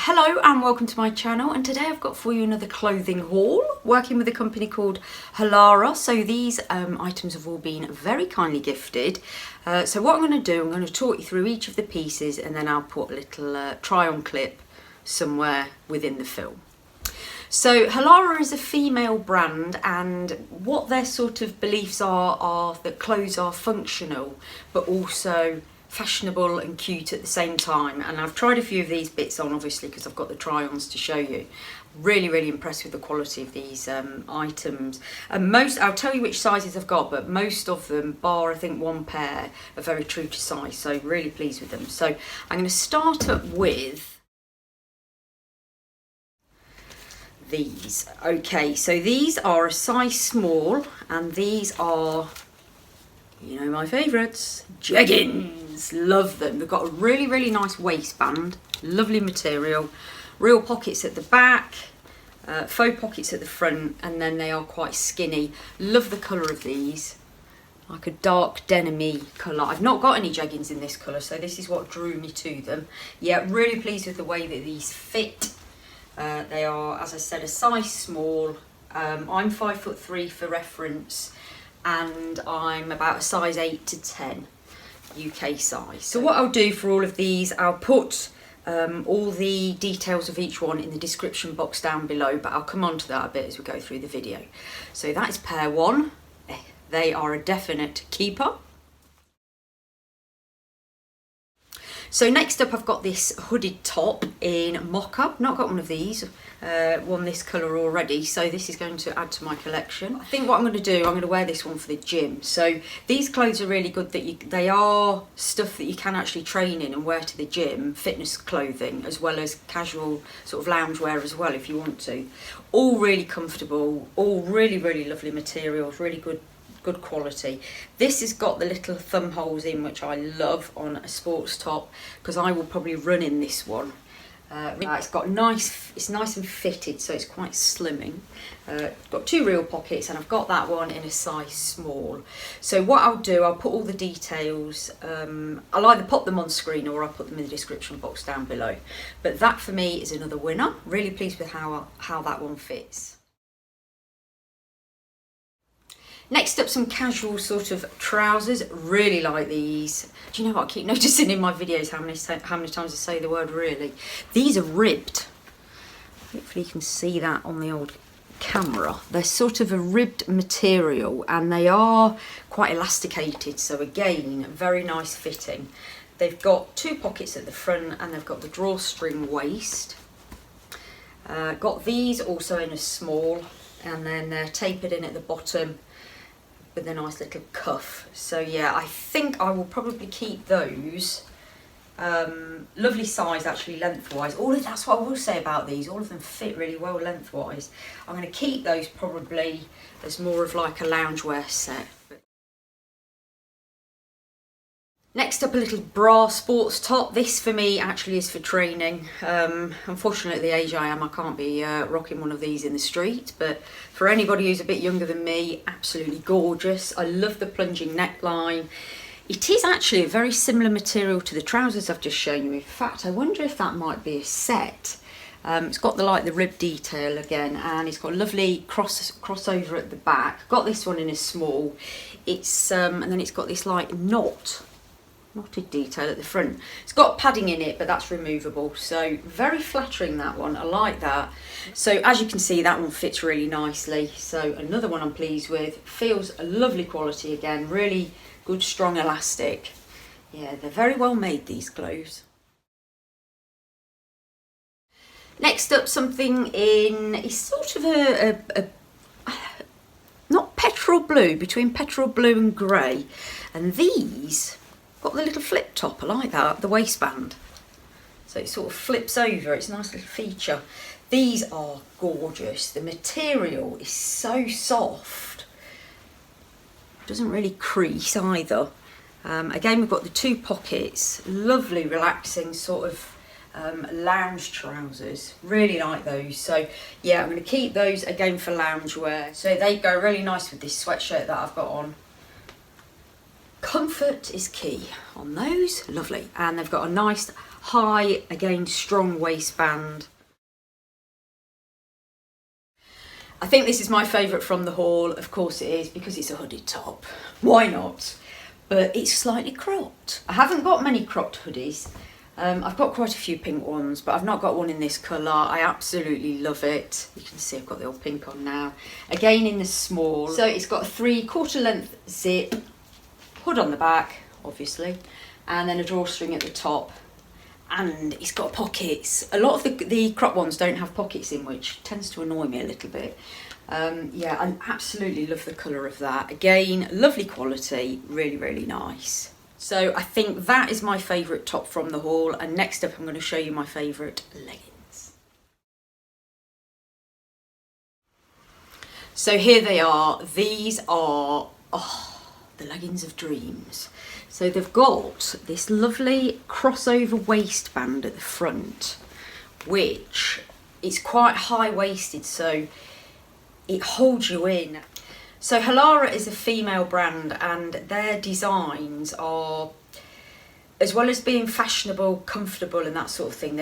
Hello and welcome to my channel, and today I've got for you another clothing haul working with a company called Halara. So these items have all been very kindly gifted. So what I'm going to do, I'm going to talk you through each of the pieces and then I'll put a little try on clip somewhere within the film. So Halara is a female brand, and what their sort of beliefs are that clothes are functional but also fashionable and cute at the same time. And I've tried a few of these bits on, obviously, because I've got the try-ons to show you. Really impressed with the quality of these items. And I'll tell you which sizes I've got, but most of them, bar I think one pair, are very true to size, so really pleased with them. So I'm going to start up with these. Okay, so these are a size small, and these are, you know, my favourites, Jeggings. Love them. They've got a really nice waistband, lovely material, real pockets at the back, faux pockets at the front, and then they are quite skinny. Love the colour of these, like a dark denim-y colour. I've not got any jeggings in this colour, so this is what drew me to them. Yeah, really pleased with the way that these fit. They are, as I said, a size small. I'm 5'3" for reference, and I'm about a size 8 to 10 UK size. So what I'll do for all of these, I'll put all the details of each one in the description box down below, but I'll come on to that a bit as we go through the video. So that is pair one. They are a definite keeper. So next up, I've got this hooded top in mocha. Not got one of these, won this colour already, so this is going to add to my collection. I think what I'm going to do, I'm going to wear this one for the gym. So these clothes are really good, they are stuff that you can actually train in and wear to the gym, fitness clothing, as well as casual sort of loungewear as well if you want to. All really comfortable, all really lovely materials, really good quality. This has got the little thumb holes in, which I love on a sports top, because I will probably run in this one. It's nice and fitted, so it's quite slimming. Got two real pockets, and I've got that one in a size small. So what I'll do, I'll put all the details, I'll either pop them on screen or I'll put them in the description box down below. But that for me is another winner. Really pleased with how that one fits. Next up, some casual sort of trousers. Really like these. Do you know what I keep noticing in my videos, how many times I say the word really? These are ribbed. Hopefully you can see that on the old camera. They're sort of a ribbed material, and they are quite elasticated, so again, very nice fitting. They've got two pockets at the front, and they've got the drawstring waist. Got these also in a small, and then they're tapered in at the bottom with a nice little cuff. So yeah, I think I will probably keep those. Lovely size actually, lengthwise. That's what I will say about these, all of them fit really well lengthwise. I'm going to keep those probably as more of like a loungewear set. Next up, a little bra sports top. This for me actually is for training. Unfortunately, at the age I am, I can't be rocking one of these in the street, but for anybody who's a bit younger than me, absolutely gorgeous. I love the plunging neckline. It is actually a very similar material to the trousers I've just shown you. In fact, I wonder if that might be a set. It's got the rib detail again, and it's got a lovely crossover at the back. Got this one in a small. It's and then it's got this like knotted detail at the front. It's got padding in it, but that's removable, so very flattering, that one. I like that. So as you can see, that one fits really nicely, so another one I'm pleased with. Feels a lovely quality again, really good strong elastic. Yeah, they're very well made, these clothes. Next up, something in, it's sort of a not petrol blue, between petrol blue and grey, and these got the little flip top. I like that, the waistband, so it sort of flips over. It's a nice little feature. These are gorgeous. The material is so soft, doesn't really crease either. Again, we've got the two pockets, lovely relaxing sort of lounge trousers. Really like those. So yeah, I'm going to keep those again for loungewear. So they go really nice with this sweatshirt that I've got on. Comfort is key on those, lovely. And they've got a nice high, again, strong waistband. I think this is my favourite from the haul. Of course it is, because it's a hooded top. Why not? But it's slightly cropped. I haven't got many cropped hoodies. I've got quite a few pink ones, but I've not got one in this colour. I absolutely love it. You can see I've got the old pink on now. Again in the small. So it's got a 3/4 length zip, hood on the back, obviously, and then a drawstring at the top. And it's got pockets. A lot of the crop ones don't have pockets in, which tends to annoy me a little bit. Yeah, I absolutely love the colour of that. Again, lovely quality, really, really nice. So I think that is my favourite top from the haul. And next up, I'm going to show you my favourite leggings. So here they are. These are, the leggings of dreams. So they've got this lovely crossover waistband at the front, which is quite high-waisted, so it holds you in. So Halara is a female brand, and their designs are, as well as being fashionable, comfortable and that sort of thing,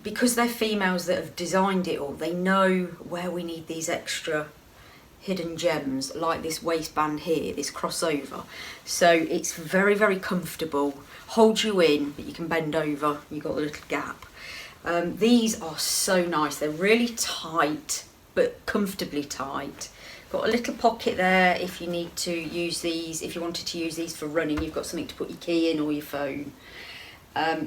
because they're females that have designed it all, they know where we need these extra hidden gems, like this waistband here, this crossover. So it's very, very comfortable, holds you in, but you can bend over, you've got a little gap. These are so nice. They're really tight, but comfortably tight. Got a little pocket there if you need to use these, if you wanted to use these for running, you've got something to put your key in or your phone.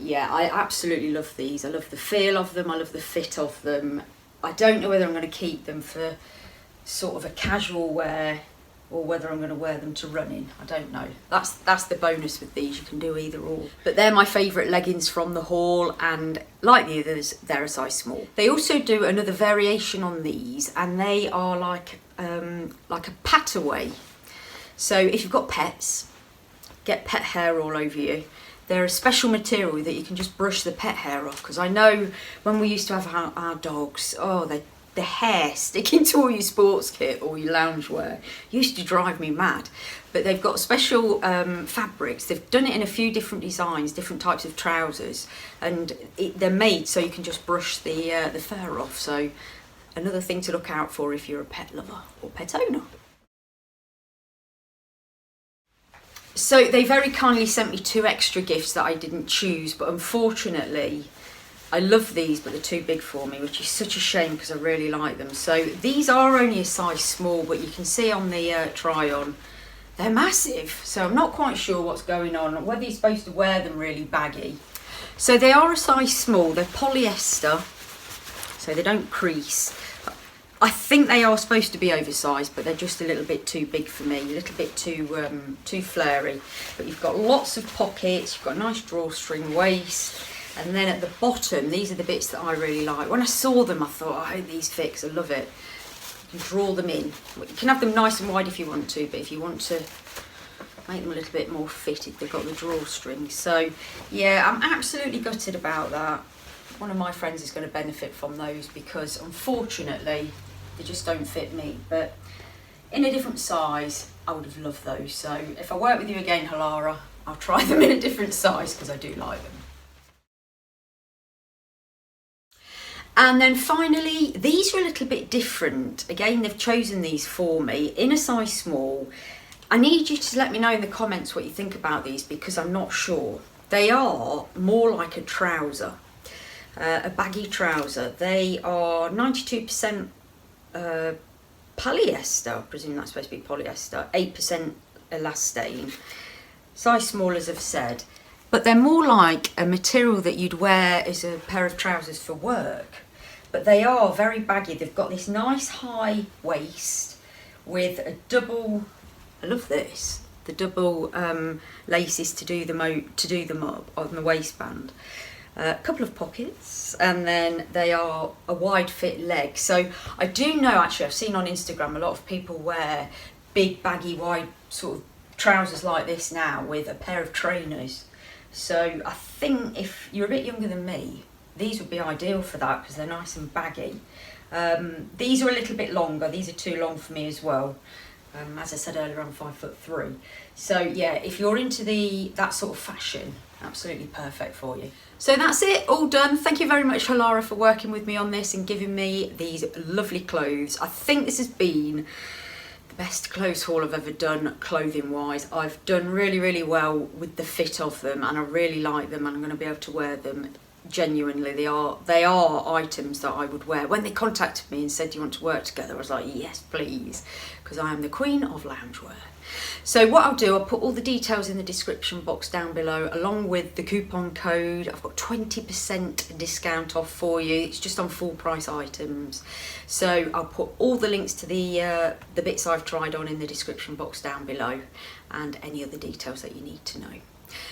Yeah, I absolutely love these. I love the feel of them, I love the fit of them. I don't know whether I'm going to keep them for sort of a casual wear or whether I'm going to wear them to running. I don't know. That's the bonus with these, you can do either or. But they're my favourite leggings from the haul, and like the others, they're a size small. They also do another variation on these, and they are like a pat away. So if you've got pets, get pet hair all over you, they're a special material that you can just brush the pet hair off, because I know when we used to have our dogs, the hair sticking to all your sports kit or your loungewear used to drive me mad. But they've got special fabrics. They've done it in a few different designs, different types of trousers, and they're made so you can just brush the fur off. So another thing to look out for if you're a pet lover or pet owner. So they very kindly sent me 2 extra gifts that I didn't choose, but unfortunately I love these, but they're too big for me, which is such a shame because I really like them. So these are only a size small, but you can see on the try on, they're massive. So I'm not quite sure what's going on, whether you're supposed to wear them really baggy. So they are a size small, they're polyester, so they don't crease. I think they are supposed to be oversized, but they're just a little bit too big for me, a little bit too flary. But you've got lots of pockets, you've got a nice drawstring waist. And then at the bottom, these are the bits that I really like. When I saw them, I thought, I hope these fits. I love it. You can draw them in. You can have them nice and wide if you want to, but if you want to make them a little bit more fitted, they've got the drawstring. So, yeah, I'm absolutely gutted about that. One of my friends is going to benefit from those because, unfortunately, they just don't fit me. But in a different size, I would have loved those. So, if I work with you again, Halara, I'll try them in a different size because I do like them. And then finally, these are a little bit different. Again, they've chosen these for me in a size small. I need you to let me know in the comments what you think about these because I'm not sure. They are more like a trouser, a baggy trouser. They are 92% polyester, I presume that's supposed to be polyester, 8% elastane. Size small, as I've said. But they're more like a material that you'd wear as a pair of trousers for work. But they are very baggy. They've got this nice high waist with a double, I love this, the double laces to do them up on the waistband. A couple of pockets, and then they are a wide fit leg. So I do know, actually, I've seen on Instagram a lot of people wear big baggy wide sort of trousers like this now with a pair of trainers. So I think if you're a bit younger than me, these would be ideal for that because they're nice and baggy. These are a little bit longer. These are too long for me as well. As I said earlier, I'm 5'3". So yeah, if you're into that sort of fashion, absolutely perfect for you. So that's it, all done. Thank you very much, Halara, for working with me on this and giving me these lovely clothes. I think this has been the best clothes haul I've ever done, clothing wise. I've done really, really well with the fit of them, and I really like them, and I'm going to be able to wear them. Genuinely, they are items that I would wear. When they contacted me and said, do you want to work together, I was like, yes please, because I am the queen of loungewear. So what I'll do, I'll put all the details in the description box down below, along with the coupon code. I've got 20% discount off for you. It's just on full price items. So I'll put all the links to the bits I've tried on in the description box down below, and any other details that you need to know.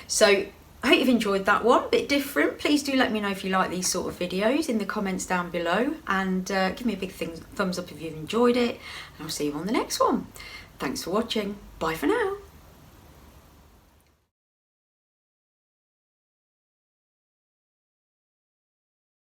So I hope you've enjoyed that one, a bit different. Please do let me know if you like these sort of videos in the comments down below, and give me a big thumbs up if you've enjoyed it, and I'll see you on the next one. Thanks for watching. Bye for now.